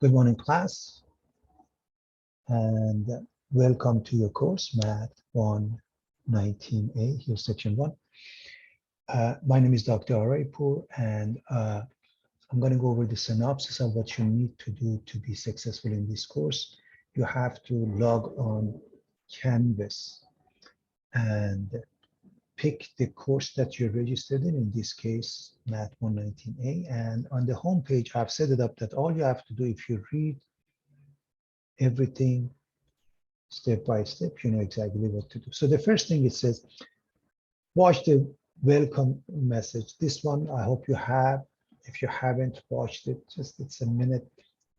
Good morning, class, and welcome to your course, Math 119A, here, section 1. My name is Dr. Araipur, and I'm going to go over the synopsis of what you need to do to be successful in this course. You have to log on Canvas and pick the course that you're registered in this case, Math 119A. And on the home page, I've set it up that all you have to do, if you read everything step by step, you know exactly what to do. So the first thing it says, watch the welcome message. This one, I hope you have. If you haven't watched it, it's a minute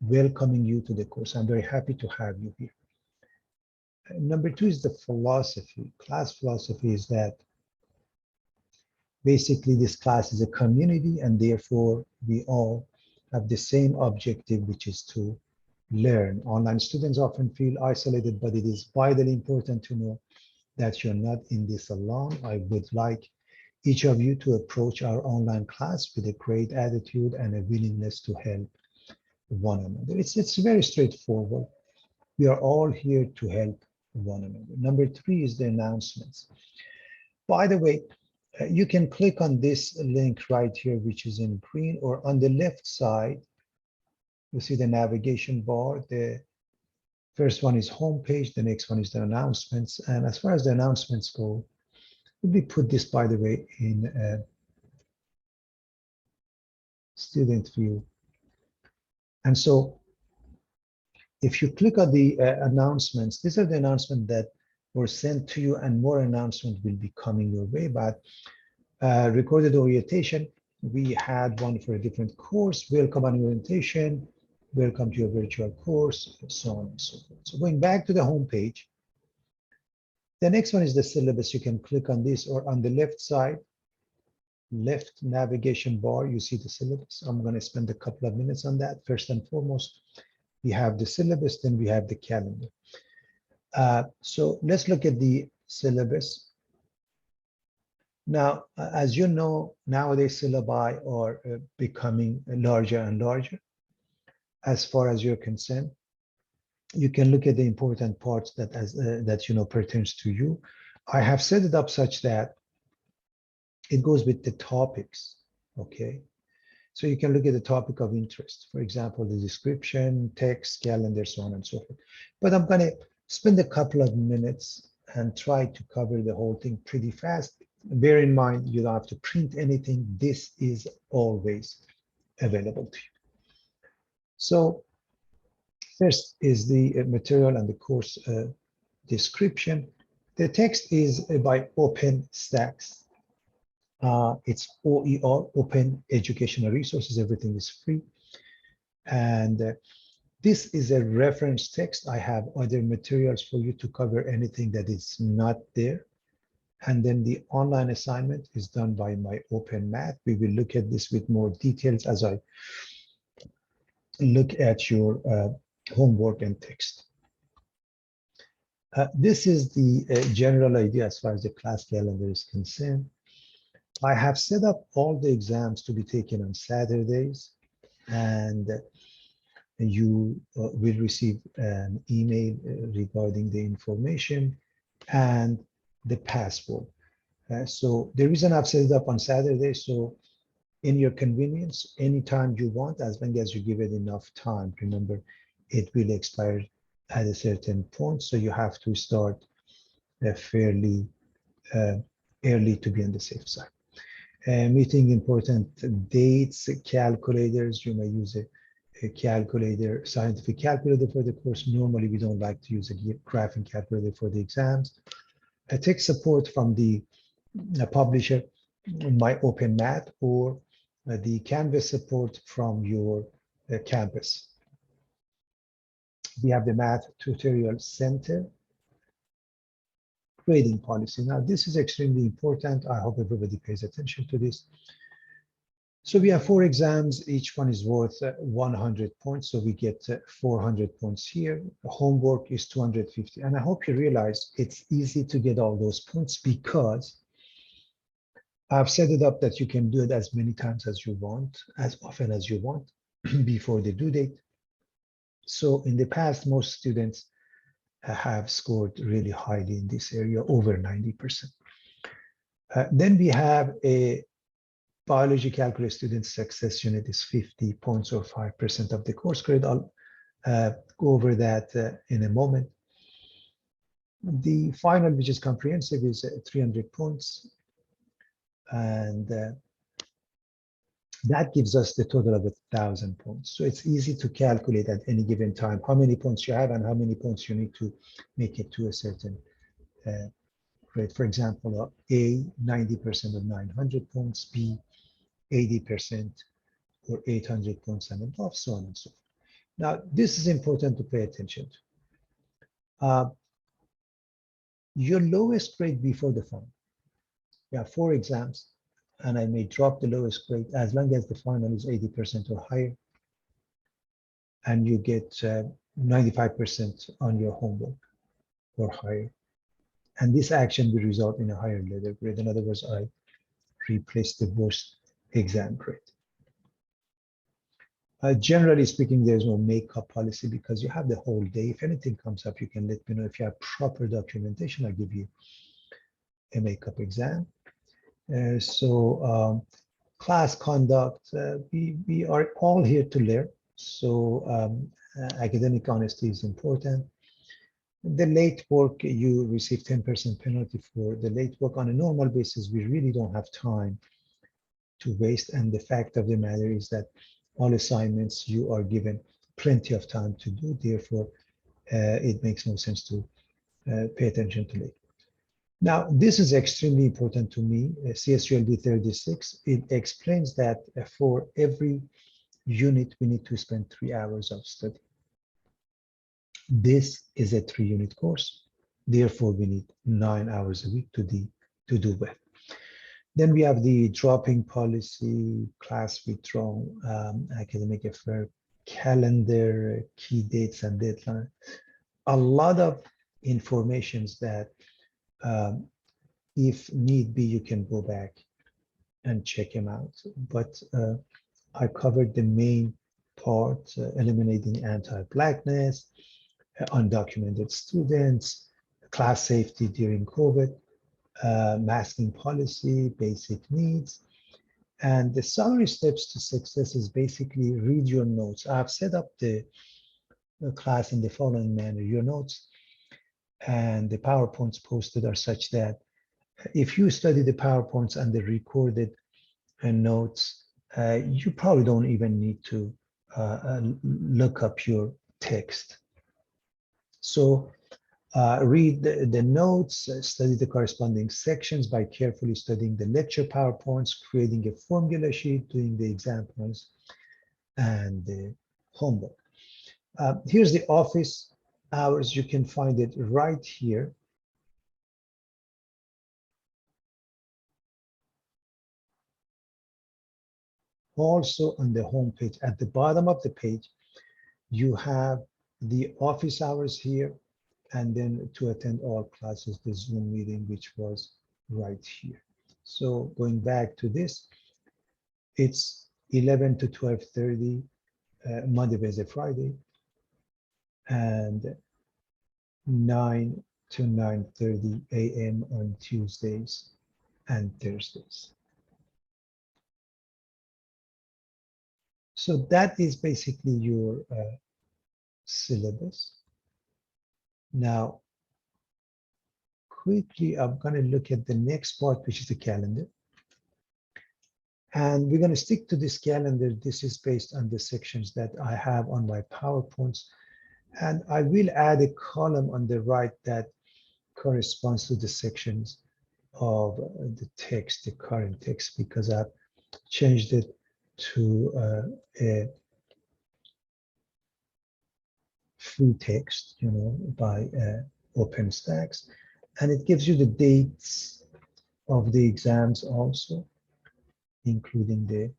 welcoming you to the course. I'm very happy to have you here. Number two is the philosophy. Class philosophy is that basically this class is a community, and therefore we all have the same objective, which is to learn. Online students often feel isolated, but it is vitally important to know that you're not in this alone. I would like each of you to approach our online class with a great attitude and a willingness to help one another. It's very straightforward. We are all here to help one another. Number three is the announcements. By the way, you can click on this link right here, which is in green, or on the left side, you see the navigation bar. The first one is homepage, the next one is the announcements. And as far as the announcements go, we put this, by the way, in student view. And so if you click on the announcements, these are the announcements that were sent to you, and more announcements will be coming your way. But recorded orientation, we had one for a different course, welcome on orientation, welcome to your virtual course, and so on and so forth. So going back to the home page, the next one is the syllabus. You can click on this, or on the left side, left navigation bar, you see the syllabus. I'm going to spend a couple of minutes on that. First and foremost, we have the syllabus, then we have the calendar. So let's look at the syllabus. Now, as you know, nowadays syllabi are becoming larger and larger. As far as you're concerned, you can look at the important parts that pertains to you. I have set it up such that it goes with the topics, okay? So you can look at the topic of interest, for example, the description, text, calendar, so on and so forth. But I'm gonna spend a couple of minutes and try to cover the whole thing pretty fast. Bear in mind, you don't have to print anything. This is always available to you. So first is the material and the course description. The text is by OpenStax. It's OER, Open Educational Resources. Everything is free. And this is a reference text. I have other materials for you to cover anything that is not there. And then the online assignment is done by my Open Math. We will look at this with more details as I look at your homework and text. This is the general idea as far as the class calendar is concerned. I have set up all the exams to be taken on Saturdays, and you will receive an email regarding the information and the password. So the reason I've set it up on Saturday, so in your convenience, anytime you want, as long as you give it enough time. Remember, it will expire at a certain point, so you have to start fairly early to be on the safe side. Meeting important dates, calculators. You may use a calculator, scientific calculator for the course. Normally, we don't like to use a graphing calculator for the exams. Tech support from the publisher, my Open Math, or the Canvas support from your campus. We have the Math Tutorial Center. Grading policy. Now, this is extremely important. I hope everybody pays attention to this. So we have 4 exams. Each one is worth 100 points. So we get 400 points here. Homework is 250. And I hope you realize it's easy to get all those points because I've set it up that you can do it as many times as you want, as often as you want before the due date. So in the past, most students have scored really highly in this area, over 90%. Then we have a biology calculus student success unit is 50 points or 5% of the course credit. I'll go over that in a moment. The final, which is comprehensive, is 300 points. And that gives us the total of 1,000 points. So it's easy to calculate at any given time how many points you have and how many points you need to make it to a certain grade. For example, A, 90% of 900 points, B, 80% or 800 points and above, so on and so forth. Now, this is important to pay attention to. Your lowest grade before the final. You have 4 exams, and I may drop the lowest grade as long as the final is 80% or higher, and you get 95% on your homework or higher. And this action will result in a higher letter grade. In other words, I replace the worst exam grade. Generally speaking, there's no makeup policy because you have the whole day. If anything comes up, you can let me know. If you have proper documentation, I'll give you a makeup exam. Class conduct, we are all here to learn. So academic honesty is important. The late work, you receive 10% penalty for the late work. On a normal basis, we really don't have time to waste. And the fact of the matter is that all assignments you are given plenty of time to do. Therefore, it makes no sense to pay attention to late. Now, this is extremely important to me, CSULB 36. It explains that for every unit, we need to spend 3 hours of study. This is a 3-unit course. Therefore, we need 9 hours a week to do well. Then we have the dropping policy, class withdrawal, academic affair, calendar, key dates and deadline. A lot of informations that if need be, you can go back and check them out. But I covered the main part, eliminating anti-Blackness, undocumented students, class safety during COVID, masking policy, basic needs. And the summary steps to success is basically read your notes. I've set up the class in the following manner. Your notes and the PowerPoints posted are such that if you study the PowerPoints and the recorded notes, you probably don't even need to look up your text. So read the notes, study the corresponding sections by carefully studying the lecture PowerPoints, creating a formula sheet, doing the examples, and the homework. Here's the office hours. You can find it right here. Also on the home page, at the bottom of the page, you have the office hours here, and then to attend all classes, the Zoom meeting, which was right here. So going back to this, it's 11 to 12:30, Monday, Wednesday, Friday, and 9 to 9:30 a.m. on Tuesdays and Thursdays. So that is basically your syllabus. Now, quickly, I'm going to look at the next part, which is the calendar. And we're going to stick to this calendar. This is based on the sections that I have on my PowerPoints. And I will add a column on the right that corresponds to the sections of the text, the current text, because I've changed it to a free text, by OpenStax. And it gives you the dates of the exams also, including the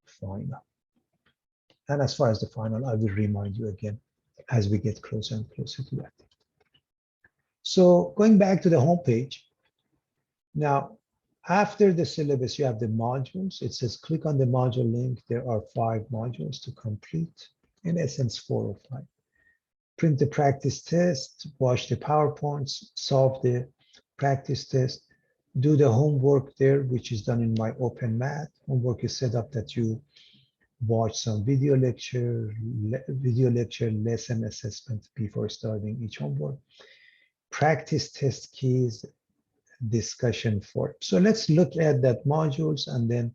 final. And as far as the final, I will remind you again as we get closer and closer to that. So going back to the home page, now, after the syllabus, you have the modules. It says click on the module link. There are 5 modules to complete. In essence, 4 or 5. Print the practice test, watch the PowerPoints, solve the practice test, do the homework there, which is done in my Open Math. Homework is set up that you watch some video lecture, lesson assessment before starting each homework. Practice test keys, discussion forum. So let's look at that modules and then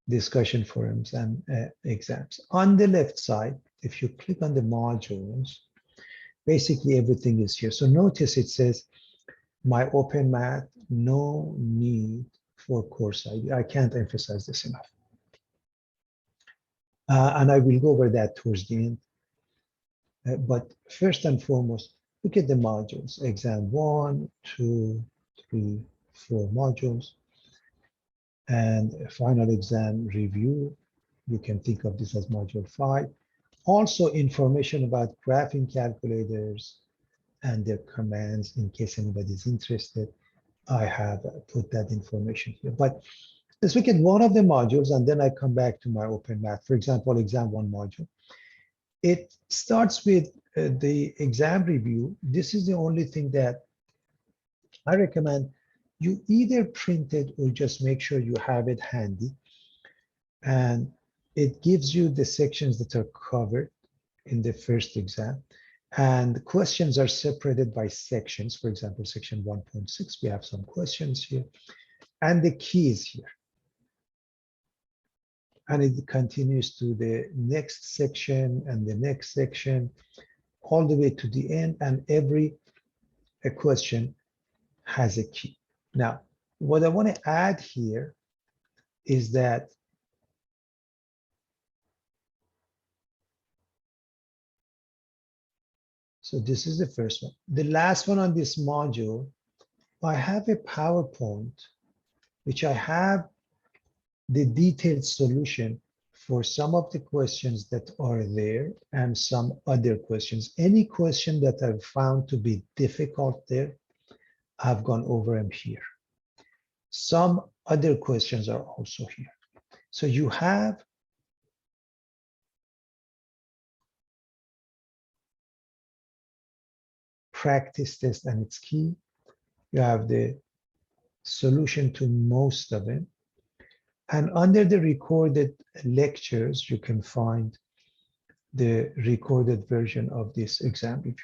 discussion forums and exams. On the left side, if you click on the modules, basically everything is here. So notice it says, my Open Math, no need for course ID. I can't emphasize this enough. And I will go over that towards the end. But first and foremost, look at the modules. Exam 1, 2, 3, 4 modules. And final exam review. You can think of this as module 5. Also information about graphing calculators and their commands in case anybody's interested. I have put that information here. But let's look at one of the modules and then I come back to my Open Math. For example, exam 1 module. It starts with the exam review. This is the only thing that I recommend you either print it or just make sure you have it handy. And it gives you the sections that are covered in the first exam. And the questions are separated by sections. For example, section 1.6, we have some questions here. And the keys here. And it continues to the next section and the next section, all the way to the end. And every question has a key. Now, what I want to add here is that so this is the first one. The last one on this module, I have a PowerPoint, which I have the detailed solution for some of the questions that are there and some other questions. Any question that I've found to be difficult there, I've gone over them here. Some other questions are also here. So you have practice test and its key. You have the solution to most of them. And under the recorded lectures, you can find the recorded version of this exam review.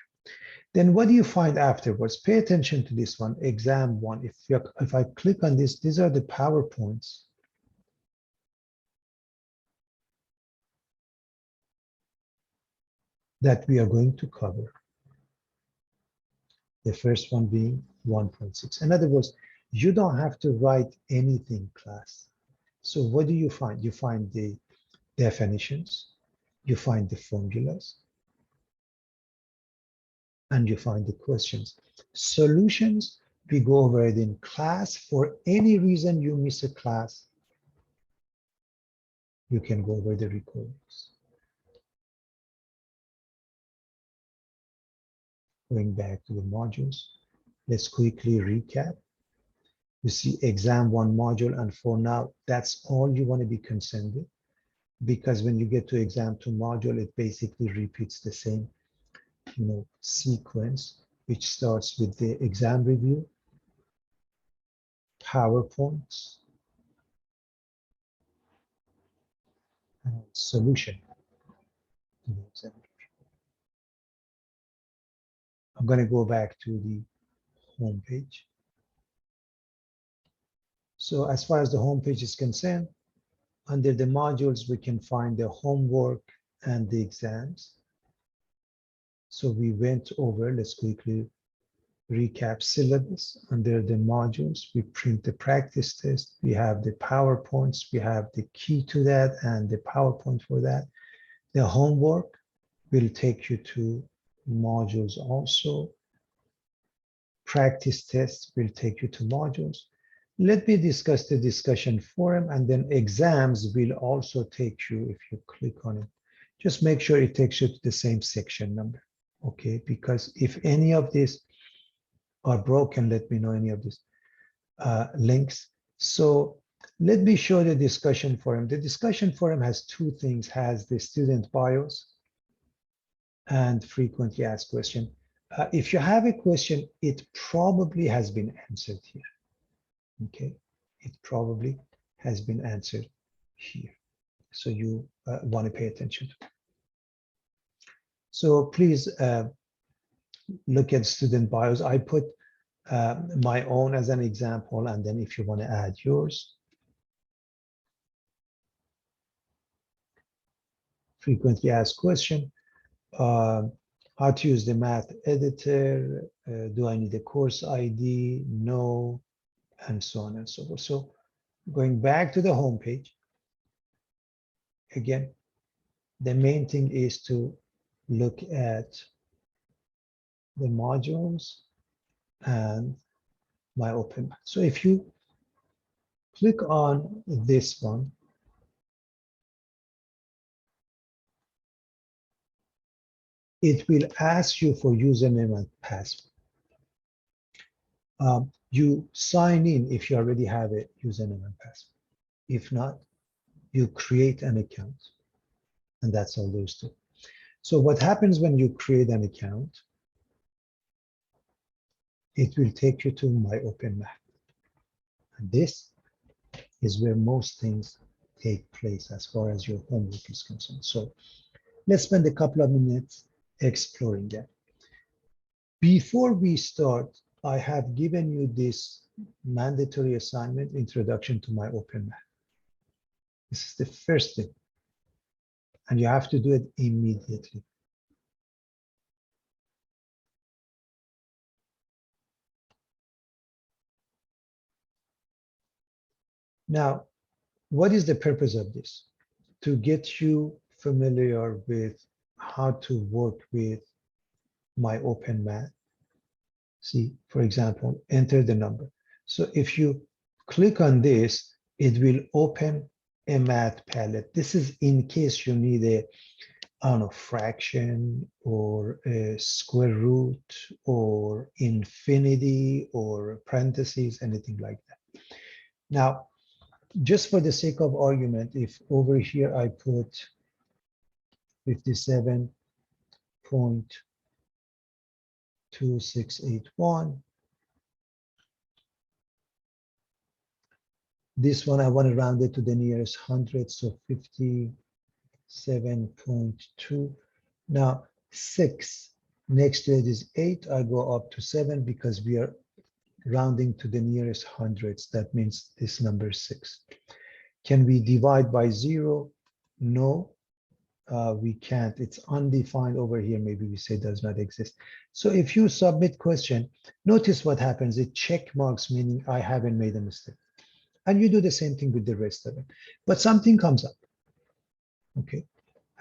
Then what do you find afterwards? Pay attention to this one, exam 1. If I click on this, these are the PowerPoints. That we are going to cover. The first one being 1.6. In other words, you don't have to write anything, class. So what do you find? You find the definitions, you find the formulas, and you find the questions. Solutions, we go over it in class. For any reason you miss a class, you can go over the recordings. Going back to the modules, let's quickly recap. You see exam 1 module, and for now, that's all you want to be concerned with. Because when you get to exam 2 module, it basically repeats the same sequence, which starts with the exam review, PowerPoints, and solution to the exam review. I'm going to go back to the home page. So as far as the home page is concerned, under the modules, we can find the homework and the exams. So we went over, let's quickly recap syllabus. Under the modules, we print the practice test. We have the PowerPoints. We have the key to that and the PowerPoint for that. The homework will take you to modules also. Practice tests will take you to modules. Let me discuss the discussion forum, and then exams will also take you, if you click on it, just make sure it takes you to the same section number, okay? Because if any of these are broken, let me know any of these links. So let me show the discussion forum. The discussion forum has two things, has the student bios and frequently asked question. If you have a question, it probably has been answered here. Okay, it probably has been answered here. So you want to pay attention to. So please look at student bios. I put my own as an example, and then if you want to add yours. Frequently asked question, how to use the math editor, do I need a course ID? No, and so on and so forth. So going back to the home page, again, the main thing is to look at the modules and my open math. So if you click on this one, it will ask you for username and password. You sign in if you already have a username and password. If not, you create an account, and that's all there is to it. So what happens when you create an account? It will take you to my open math. And this is where most things take place as far as your homework is concerned. So let's spend a couple of minutes exploring that. Before we start, I have given you this mandatory assignment, Introduction to my open math. This is the first thing, and you have to do it immediately. Now, what is the purpose of this? To get you familiar with how to work with my open math. See, for example, enter the number. So if you click on this, it will open a math palette. This is in case you need a, I don't know, fraction or a square root or infinity or parentheses, anything like that. Now, just for the sake of argument, if over here I put 57.2681, this one I want to round it to the nearest hundred, so 57.2. Now 6 next to it is 8. I go up to 7 because we are rounding to the nearest hundreds. That means this number is 6. Can we divide by 0? No, we can't. It's undefined over here. Maybe we say does not exist. So if you submit question, notice what happens. It check marks, meaning I haven't made a mistake. And you do the same thing with the rest of it. But something comes up, okay?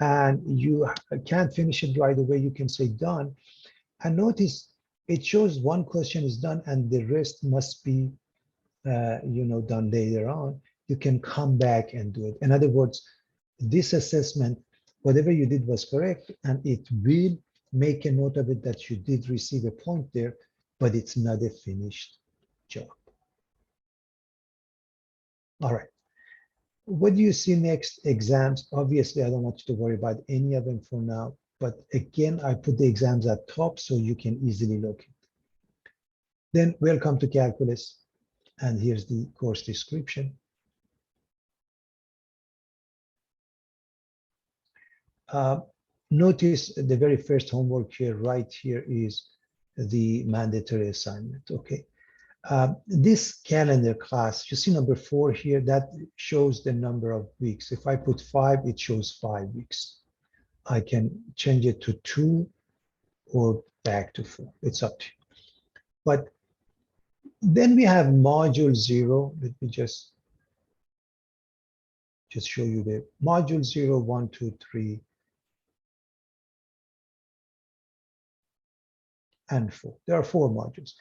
And you can't finish it right away. You can say done. And notice it shows one question is done and the rest must be done later on. You can come back and do it. In other words, this assessment, whatever you did was correct, and it will make a note of it that you did receive a point there, but it's not a finished job. All right. What do you see next? Exams. Obviously, I don't want you to worry about any of them for now. But again, I put the exams at top so you can easily locate. Then welcome to calculus. And here's the course description. Notice the very first homework here, right here, is the mandatory assignment, okay? This calendar class, you see number 4 here, that shows the number of weeks. If I put 5, it shows 5 weeks. I can change it to 2 or back to 4. It's up to you. But then we have module 0. Let me just show you the module 0, 1, 2, 3, and 4. There are 4 modules.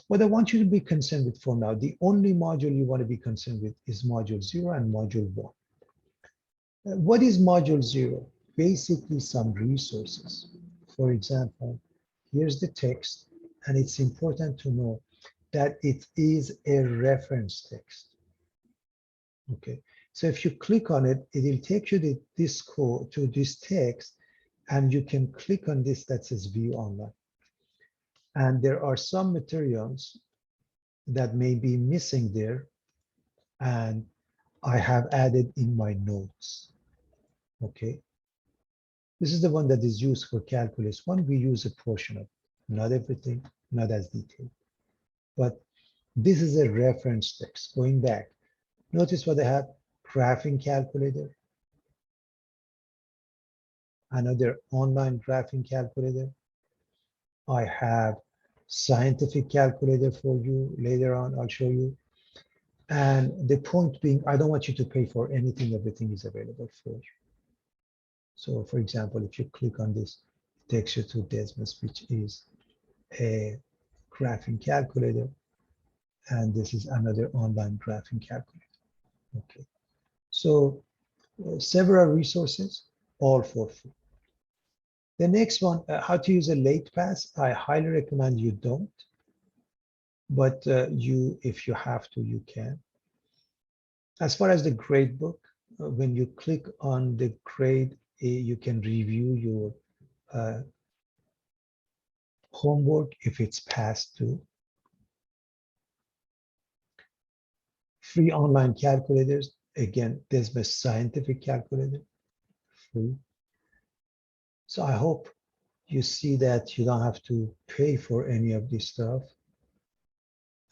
What I want you to be concerned with for now, the only module you want to be concerned with is module 0 and module 1. What is module 0? Basically some resources. For example, here's the text, and it's important to know that it is a reference text. Okay, so if you click on it, it will take you to this text, and you can click on this that says view online. And there are some materials that may be missing there, and I have added in my notes. Okay. This is the one that is used for calculus. One, we use a portion of it, not everything, not as detailed. But this is a reference text. Going back, notice what I have: graphing calculator, another online graphing calculator. I have scientific calculator for you. Later on, I'll show you. And the point being, I don't want you to pay for anything. Everything is available for you. So for example, if you click on this, it takes you to Desmos, which is a graphing calculator. And this is another online graphing calculator. Okay. So several resources, all for free. The next one, how to use a late pass. I highly recommend you don't, but if you have to, you can. As far as the gradebook, when you click on the grade, you can review your homework if it's passed to. Free online calculators. Again, there's a scientific calculator, free. So I hope you see that you don't have to pay for any of this stuff.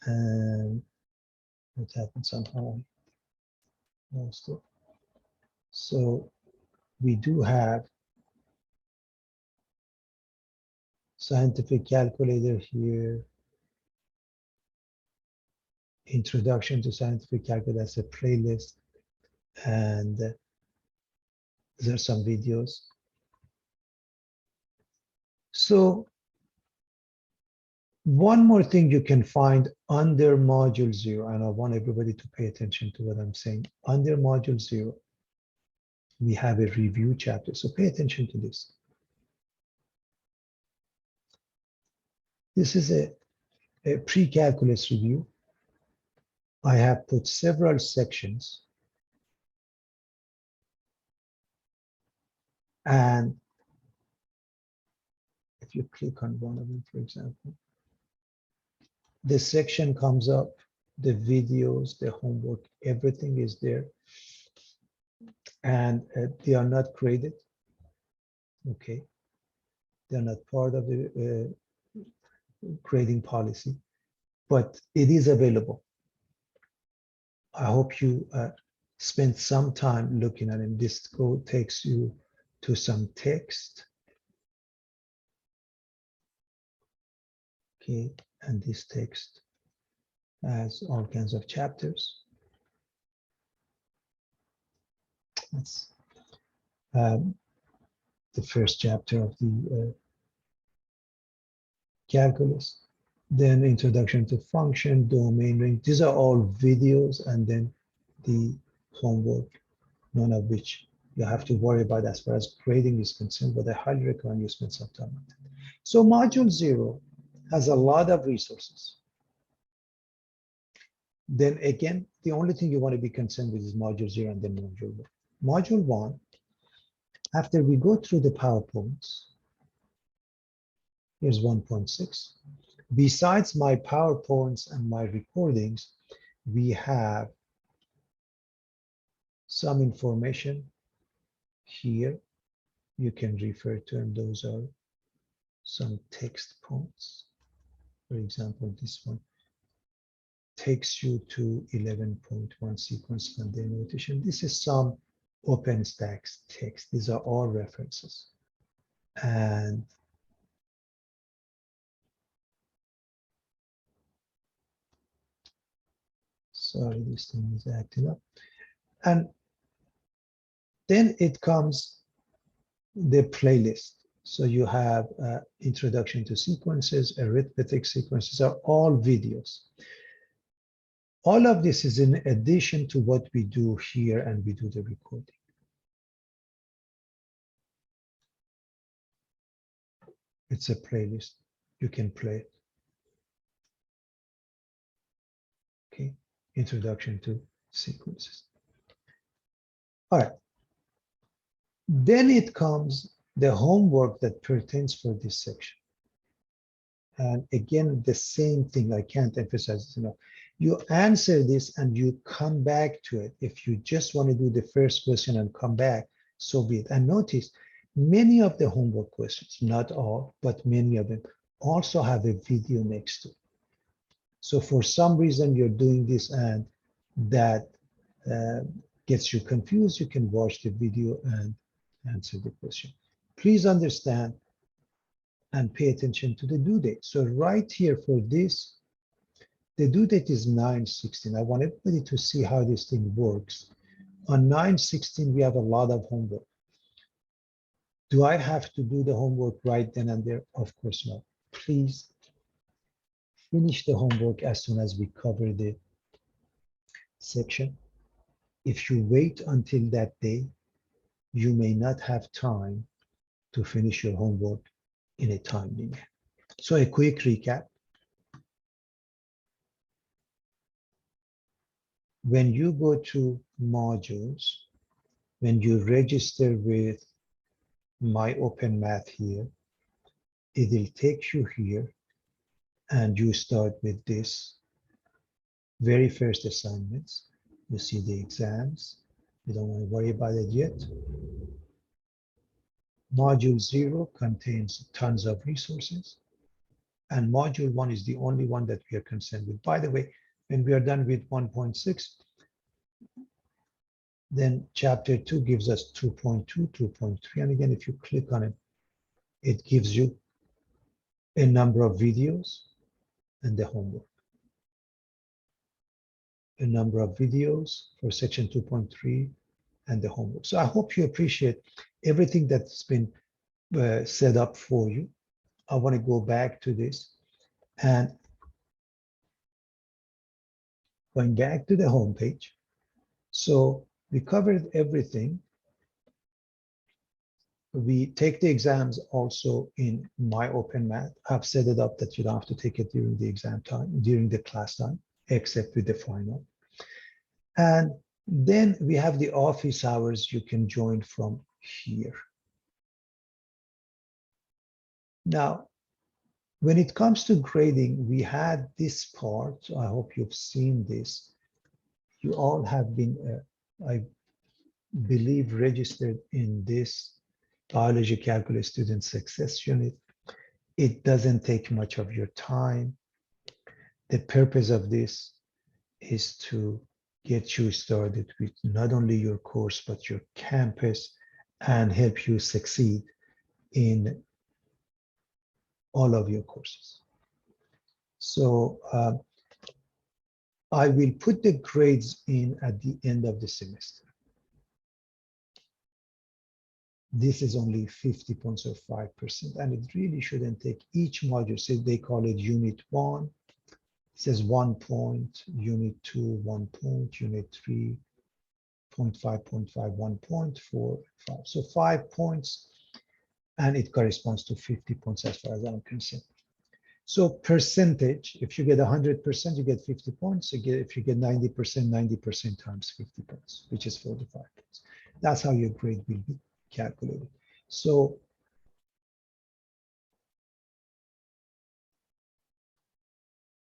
And what happened somehow? I lost it. So we do have scientific calculator here. Introduction to scientific calculator, that's a playlist. And there's some videos. So one more thing you can find under module 0, and I want everybody to pay attention to what I'm saying. Under module 0, we have a review chapter. So pay attention to this. This is a pre-calculus review. I have put several sections. And if you click on one of them, for example, the section comes up, the videos, the homework, everything is there. And they are not graded. Okay. They're not part of the grading policy, but it is available. I hope you spend some time looking at it. This code takes you to some text. Okay, and this text has all kinds of chapters. That's the first chapter of the calculus. Then introduction to function, domain range. These are all videos, and then the homework, none of which you have to worry about as far as grading is concerned, but I highly recommend you spend some time on that. So module 0 has a lot of resources. Then again, the only thing you want to be concerned with is module 0 and then module 1. Module 1, after we go through the PowerPoints, here's 1.6. Besides my PowerPoints and my recordings, we have some information here you can refer to, and those are some text points. For example, this one takes you to 11.1 sequence container notation. This is some OpenStax text. These are all references. And sorry, this thing is acting up. And then it comes the playlist. So you have introduction to sequences, arithmetic sequences are all videos. All of this is in addition to what we do here, and we do the recording. It's a playlist. You can play it. Okay, introduction to sequences. All right. Then it comes the homework that pertains for this section. And again, the same thing, I can't emphasize this enough. You answer this and you come back to it. If you just want to do the first question and come back, so be it. And notice, many of the homework questions, not all, but many of them also have a video next to it. So for some reason you're doing this and that gets you confused, you can watch the video and answer the question. Please understand and pay attention to the due date. So right here for this, the due date is 9/16. I want everybody to see how this thing works. On 9/16, we have a lot of homework. Do I have to do the homework right then and there? Of course not. Please finish the homework as soon as we cover the section. If you wait until that day, you may not have time to finish your homework in a timely manner. So a quick recap. When you go to modules, when you register with My Open Math here, it will take you here and you start with this very first assignments. You see the exams. You don't want to worry about it yet. Module 0 contains tons of resources. And module 1 is the only one that we are concerned with. By the way, when we are done with 1.6, then chapter 2 gives us 2.2, 2.3. And again, if you click on it, it gives you a number of videos and the homework. A number of videos for section 2.3 and the homework. So I hope you appreciate everything that's been set up for you. I want to go back to this and going back to the home page. So we covered everything. We take the exams also in My Open Math. I've set it up that you don't have to take it during the exam time, during the class time, except with the final. And then we have the office hours you can join from here. Now, when it comes to grading, we had this part. I hope you've seen this. You all have been, I believe, registered in this Biology Calculus Student Success Unit. It doesn't take much of your time. The purpose of this is to get you started with not only your course, but your campus and help you succeed in all of your courses. So I will put the grades in at the end of the semester. This is only 50 points or 5%, and it really shouldn't take each module. So they call it unit 1. It says 1 point, unit 2, 1 point, unit 3, 0.5, 0.5, 1 point, 4, 5. So 5 points, and it corresponds to 50 points as far as I'm concerned. So percentage, if you get 100%, you get 50 points. If you get 90%, 90% times 50 points, which is 45 points. That's how your grade will be calculated. So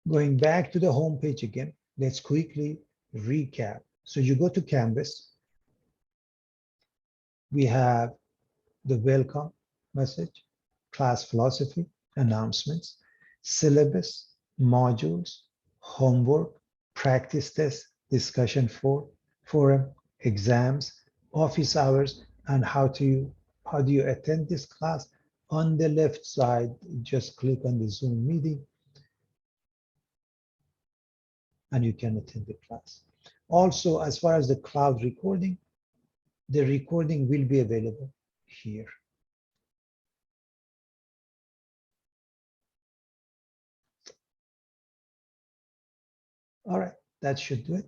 going back to the home page again, let's quickly recap. So you go to Canvas. We have the welcome message, class philosophy, announcements, syllabus, modules, homework, practice test, discussion forum, exams, office hours, and how do you attend this class. On the left side, just click on the Zoom meeting and you can attend the class. Also, as far as the cloud recording, the recording will be available here. All right, that should do it.